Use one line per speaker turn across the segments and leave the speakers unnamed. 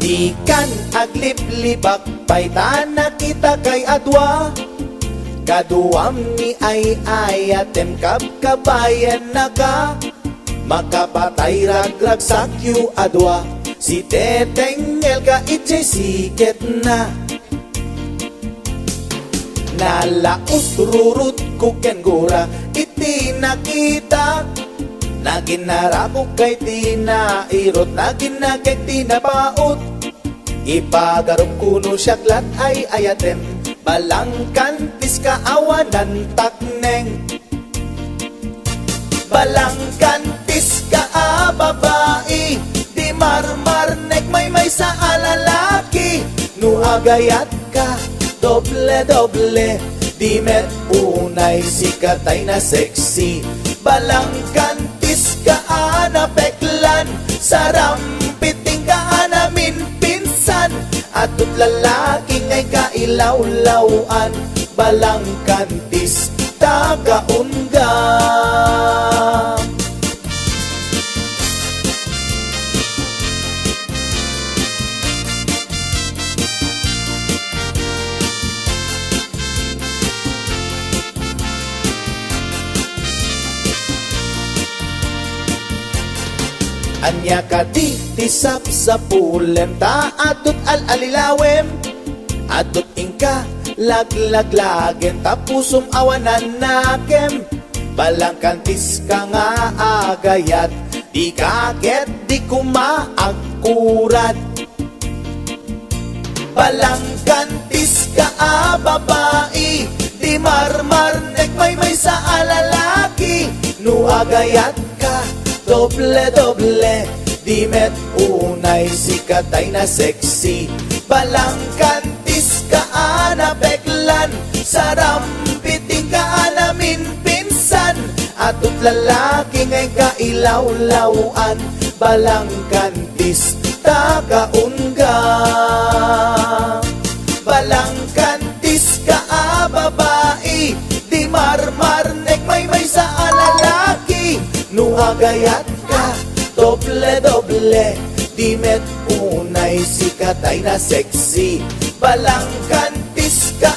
Ikan agliblibak pay nakita kay adwa. Kaduam ni ay ayatem kabayan naka. Makapatay ragrag sakyu adwa. Si Teteng Elga itchay siket na. Nalaos rurut kuken gura iti nakita. Naginarako kay tinairot, naginagay tinapaot. Ipagarup kuno siyaklat ay ayatem, balangkantis kaawanan takneng. Balangkantis ka babae, di marmarnek may sa alalaki. Nuagayat ka, doble-doble, di met unay sikatay na sexy. Balangkantis ka peklan, sarampiting ka namin pinsan. Atut lalaki ngay kailawlawan, balangkantis tagaunga. Anya ka di tisap sa pulem, ta atut alilawem. Atut ingka laglagen, tapusum awanan nakem. Balangkantis ka nga agayat, di kaget di kumaakurat. Balangkantis ka babae, di marmarnek may sa alalaki. Nuagayat ka, doble-doble, di met unay sikatay na sexy. Balangkantis ka peklan, sarampiting ka namin pinsan. Atut lalaki ngay kailawlawan, balangkantis tagaunga. Balangkantis ka babae, di marmarnek may sa alalaki. Nuagayat ka, doble-doble, di met unay sikatay na sexy. Balangkantis ka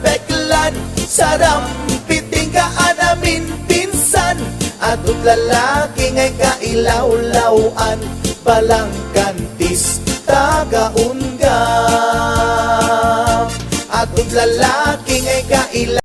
peklan, sarampiting ka namin pinsan. Atut lalaki ngay kailawlawan, balangkantis tagaunga. Atut lalaki ngay